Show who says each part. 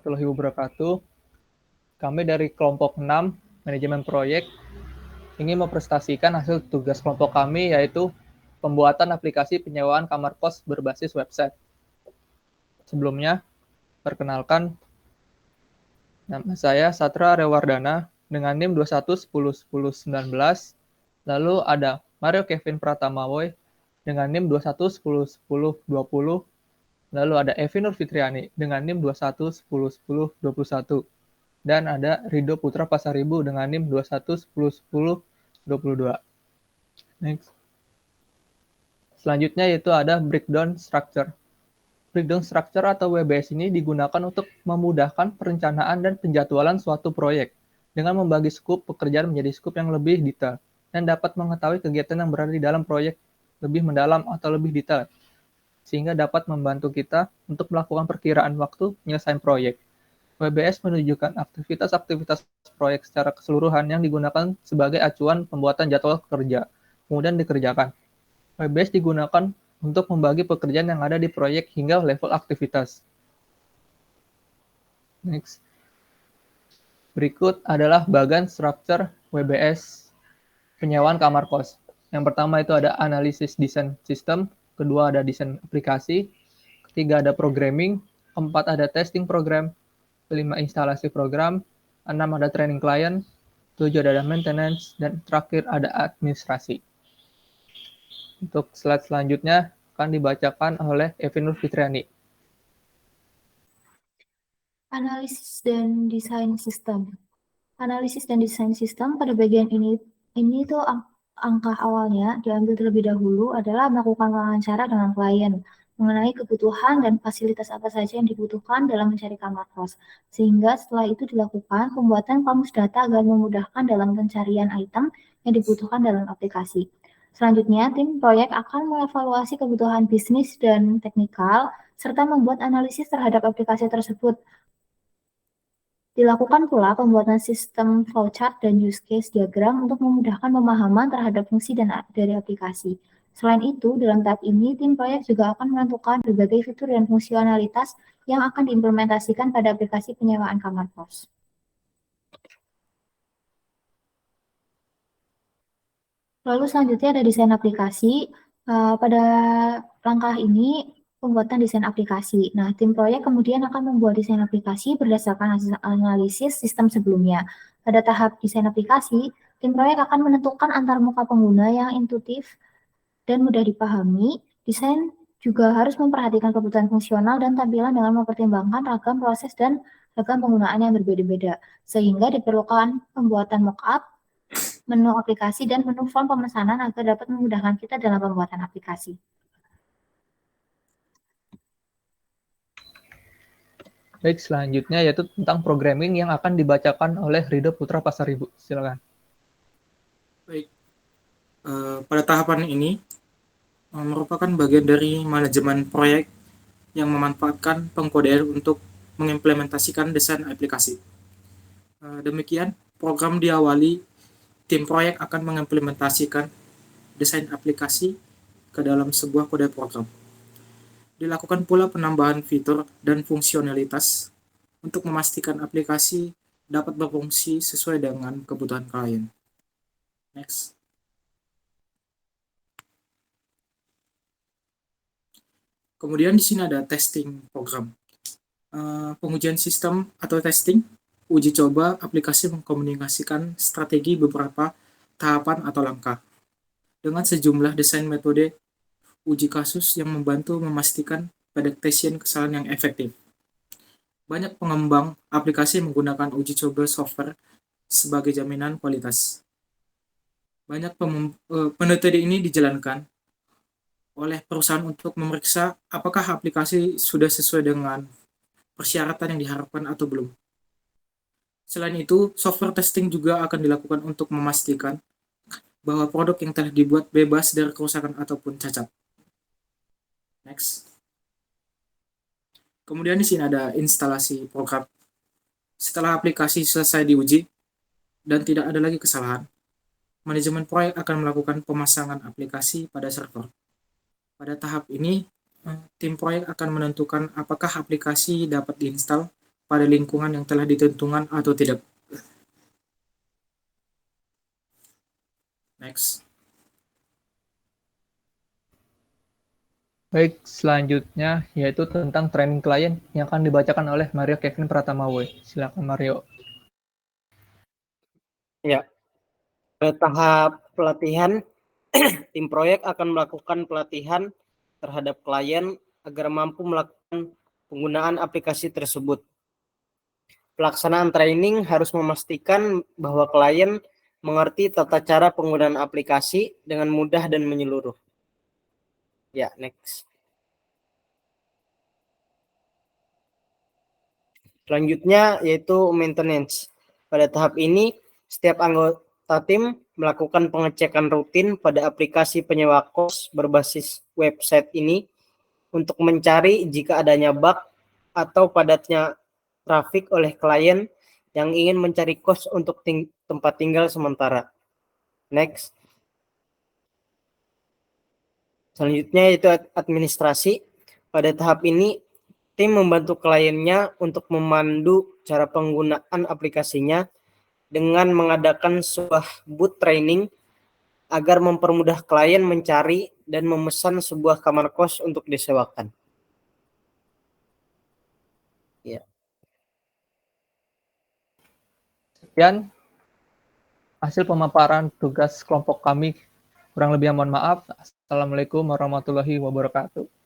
Speaker 1: Warahmatullahi wabarakatuh. Kami dari kelompok 6 manajemen proyek ingin mempresentasikan hasil tugas kelompok kami, yaitu pembuatan aplikasi penyewaan kamar kos berbasis website. Sebelumnya, perkenalkan, nama saya Satra Rewardana dengan NIM 21101019. Lalu ada Mario Kevin Pratamawoy dengan NIM 21101020. Lalu ada Evi Nur Fitriani dengan NIM 21101021. Dan ada Rido Putra Pasaribu dengan NIM 21101022. Next. Selanjutnya yaitu ada breakdown structure. Breakdown structure atau WBS ini digunakan untuk memudahkan perencanaan dan penjadwalan suatu proyek dengan membagi skop pekerjaan menjadi skop yang lebih detail dan dapat mengetahui kegiatan yang berada di dalam proyek lebih mendalam atau lebih detail, sehingga dapat membantu kita untuk melakukan perkiraan waktu penyelesaian proyek. WBS menunjukkan aktivitas-aktivitas proyek secara keseluruhan yang digunakan sebagai acuan pembuatan jadwal kerja, kemudian dikerjakan. WBS digunakan untuk membagi pekerjaan yang ada di proyek hingga level aktivitas. Next. Berikut adalah bagian struktur WBS penyewaan kamar kos. Yang pertama itu ada analisis desain sistem, kedua ada desain aplikasi, ketiga ada programming, keempat ada testing program, 5 instalasi program, 6 ada training klien, 7 ada maintenance, dan terakhir ada administrasi. Untuk slide selanjutnya akan dibacakan oleh Evi Nur Fitriani.
Speaker 2: Analisis dan desain sistem. Analisis dan desain sistem pada bagian ini tuh angka awalnya diambil terlebih dahulu adalah melakukan wawancara dengan klien mengenai kebutuhan dan fasilitas apa saja yang dibutuhkan dalam mencari kamar kos. Sehingga setelah itu dilakukan pembuatan kamus data agar memudahkan dalam pencarian item yang dibutuhkan dalam aplikasi. Selanjutnya, tim proyek akan mengevaluasi kebutuhan bisnis dan teknikal serta membuat analisis terhadap aplikasi tersebut. Dilakukan pula pembuatan sistem flowchart dan use case diagram untuk memudahkan pemahaman terhadap fungsi dari aplikasi. Selain itu, dalam tahap ini, tim proyek juga akan menentukan berbagai fitur dan fungsionalitas yang akan diimplementasikan pada aplikasi penyewaan kamar kos. Lalu selanjutnya ada desain aplikasi. Pada langkah ini, pembuatan desain aplikasi. Nah, tim proyek kemudian akan membuat desain aplikasi berdasarkan hasil analisis sistem sebelumnya. Pada tahap desain aplikasi, tim proyek akan menentukan antarmuka pengguna yang intuitif dan mudah dipahami. Desain juga harus memperhatikan kebutuhan fungsional dan tampilan dengan mempertimbangkan ragam proses dan ragam penggunaan yang berbeda-beda. Sehingga diperlukan pembuatan mockup, menu aplikasi, dan menu form pemesanan agar dapat memudahkan kita dalam pembuatan aplikasi.
Speaker 1: Baik, selanjutnya yaitu tentang programming yang akan dibacakan oleh Rido Putra Pasaribu. Silakan.
Speaker 3: Baik, pada tahapan ini merupakan bagian dari manajemen proyek yang memanfaatkan pengkodean untuk mengimplementasikan desain aplikasi. Demikian, program diawali, tim proyek akan mengimplementasikan desain aplikasi ke dalam sebuah kode program. Dilakukan pula penambahan fitur dan fungsionalitas untuk memastikan aplikasi dapat berfungsi sesuai dengan kebutuhan klien. Next. Kemudian di sini ada testing program. Pengujian sistem atau testing, uji coba aplikasi mengkomunikasikan strategi beberapa tahapan atau langkah dengan sejumlah desain metode uji kasus yang membantu memastikan prediction kesalahan yang efektif. Banyak pengembang aplikasi menggunakan uji coba software sebagai jaminan kualitas. Banyak metode ini dijalankan oleh perusahaan untuk memeriksa apakah aplikasi sudah sesuai dengan persyaratan yang diharapkan atau belum. Selain itu, software testing juga akan dilakukan untuk memastikan bahwa produk yang telah dibuat bebas dari kerusakan ataupun cacat. Next. Kemudian di sini ada instalasi program. Setelah aplikasi selesai diuji dan tidak ada lagi kesalahan, manajemen proyek akan melakukan pemasangan aplikasi pada server. Pada tahap ini, tim proyek akan menentukan apakah aplikasi dapat diinstal pada lingkungan yang telah ditentukan atau tidak. Next.
Speaker 1: Baik, selanjutnya yaitu tentang training klien yang akan dibacakan oleh Mario Kevin Pratamawe. Silakan Mario.
Speaker 4: Ya, pada tahap pelatihan, tim proyek akan melakukan pelatihan terhadap klien agar mampu melakukan penggunaan aplikasi tersebut. Pelaksanaan training harus memastikan bahwa klien mengerti tata cara penggunaan aplikasi dengan mudah dan menyeluruh. Ya, next. Selanjutnya yaitu maintenance. Pada tahap ini, setiap anggota tim melakukan pengecekan rutin pada aplikasi penyewa kos berbasis website ini untuk mencari jika adanya bug atau padatnya trafik oleh klien yang ingin mencari kos untuk tempat tinggal sementara. Next. Selanjutnya yaitu administrasi. Pada tahap ini, tim membantu kliennya untuk memandu cara penggunaan aplikasinya dengan mengadakan sebuah booth training agar mempermudah klien mencari dan memesan sebuah kamar kos untuk disewakan. Ya.
Speaker 1: Sekian hasil pemaparan tugas kelompok kami. Kurang lebih mohon maaf. Assalamualaikum warahmatullahi wabarakatuh.